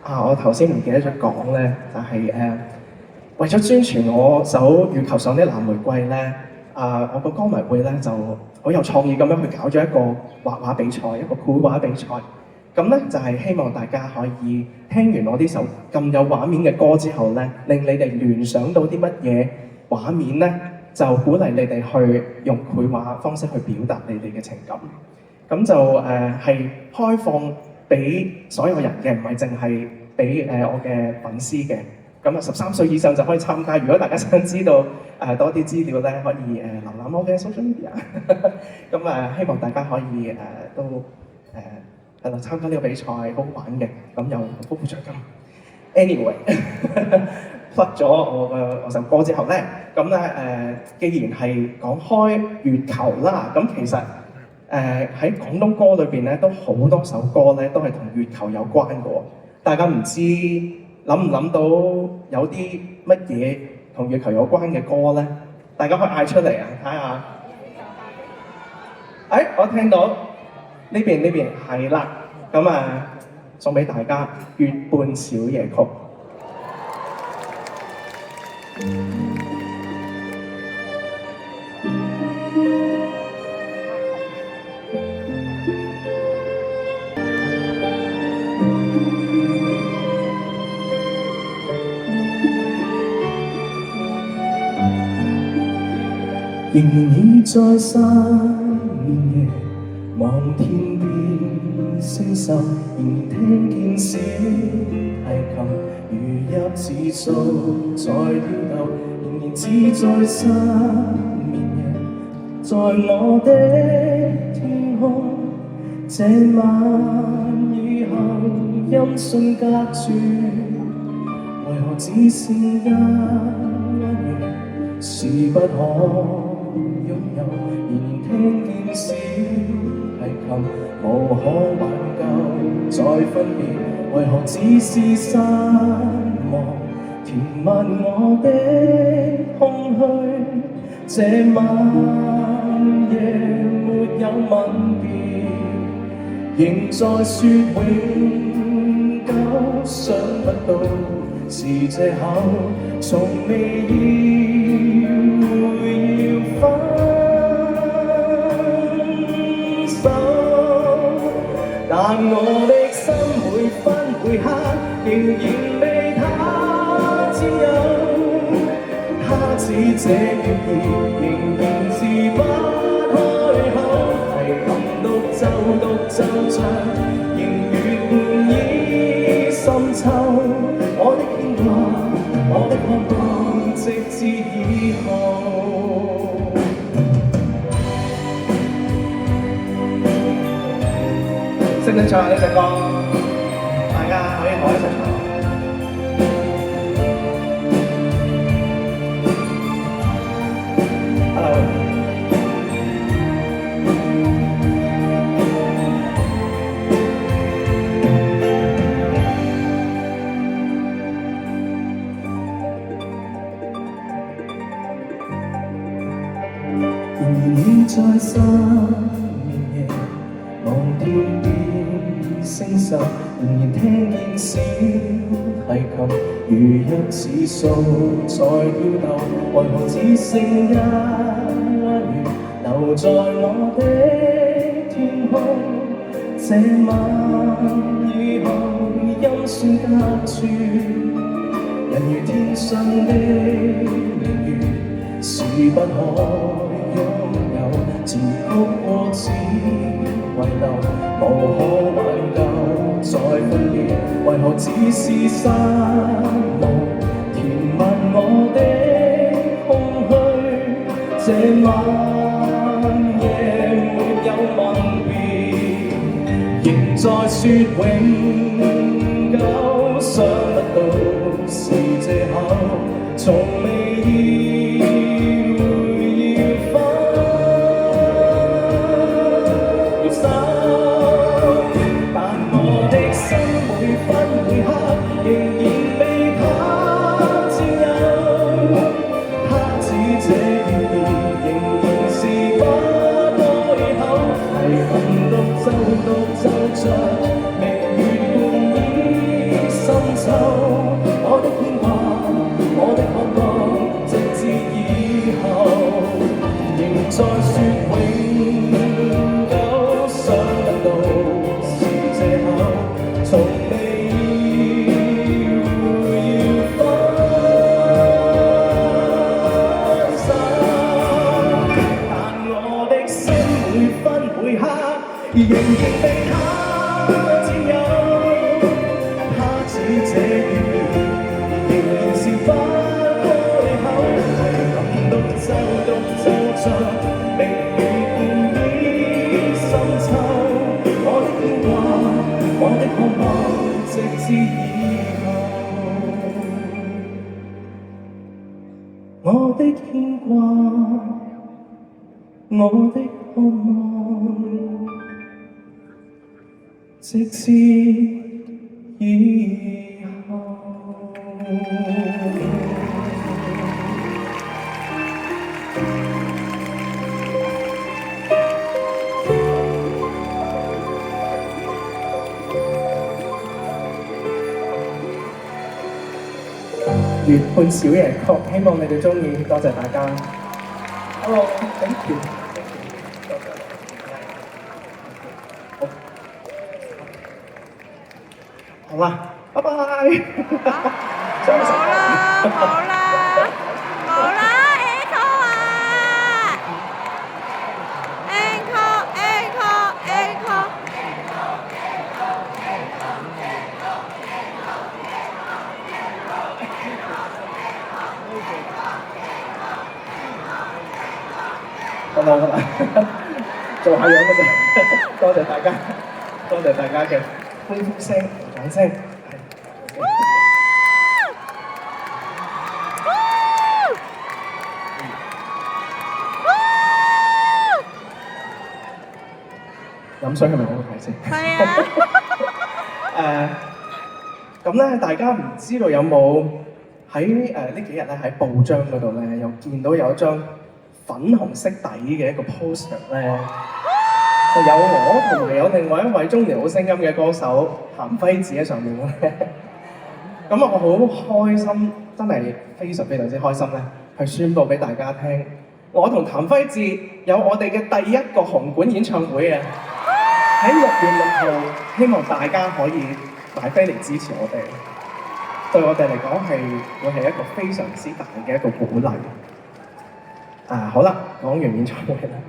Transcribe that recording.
我頭先唔記得咗講咧，就係、為咗宣傳我首《月球上的藍玫瑰》咧，我個歌迷會咧就好有創意咁樣去搞咗一個畫畫比賽，一個繪畫比賽。咁咧就係、希望大家可以聽完我呢首咁有畫面嘅歌之後咧，令你哋聯想到啲乜嘢畫面咧，就鼓勵你哋去用繪畫方式去表達你哋嘅情感。咁就係開放俾所有人嘅，唔係淨係俾我嘅粉絲嘅。咁啊13歲以上就可以參加。如果大家想知道多啲資料咧，可以瀏覽我嘅 social media。咁希望大家可以都係啦參加呢個比賽，好好玩嘅。咁有豐富獎金。Anyway，甩咗我首歌之後咧，咁咧既然係講開月球啦，咁其實喺廣東歌裏邊咧，都好多首歌咧都係同月球有關嘅喎。大家唔知諗唔諗到有啲乜嘢同月球有關嘅歌咧？大家可以嗌出嚟啊，睇下。我聽到呢邊係啦，咁送俾大家《月半小夜曲》。仍然倚在山面夜，望天邊星宿，仍然聽見小提琴如泣似訴在跳動，仍然只在山面夜，在我的天空，這晚以後音訊隔絕，為何只剩一夜是不可擁有，仍然聽見小提琴，無可挽救再分別，為何只是失望，填滿我的空虛，這晚夜沒有吻別，仍在說永久，想不到是藉口，從未意會要分手，但我的心每分每刻仍然被他佔有，他似這月兒仍然是不開口，提琴獨奏着，仍越換依深秋，我的牽掛，我的渴望，直至以後。識唔識唱呢隻歌？大家可以同我一齊唱。Hello。仍然倚在山面夜，望天邊星宿，仍然聽見小提琴如泣似訴在跳動，為何只剩一月留在我的天空，這晚以後音訊隔絕，人如天上的明月，是不可擁有，前曲過只遺留，無可挽救再分別，為何只是失望，填滿我的空虛，這晚夜沒有吻別，仍在說永久，想不到是藉口，從未意會要分手，但我的心每分每刻仍然被他佔有，他似這月兒仍然是不開口，提琴獨奏着，明月半倚深從未要分手，但我的心每分每刻仍然被他佔有，他似這月仍然是不開口，獨奏獨奏着明月半倚深秋，我的牽掛，我的渴望，直至以後，我的牽掛，我的渴望，直至以後。月半小夜曲，希望你哋中意，多謝大家。Hello，thank you。好啦，拜拜。冇啦，encore。好啦，做下樣嘅啫。多謝大家，多謝大家嘅歡呼聲、掌聲。飲水係咪好好睇先？係啊。咁咧，大家唔知道有冇喺呢幾日咧喺報章嗰度咧，又見到有一張粉紅色底嘅一個 poster 咧，有我同埋有另外一位中年好聲音嘅歌手譚輝智喺上面咧。咁我好開心，真係非常之開心咧，去宣佈俾大家聽，我同譚輝智有我哋嘅第一個紅館演唱會嘅，喺6月6號，希望大家可以大飛嚟支持我哋，對我哋嚟講會係一個非常之大嘅一個鼓勵。好啦，講完演唱會啦。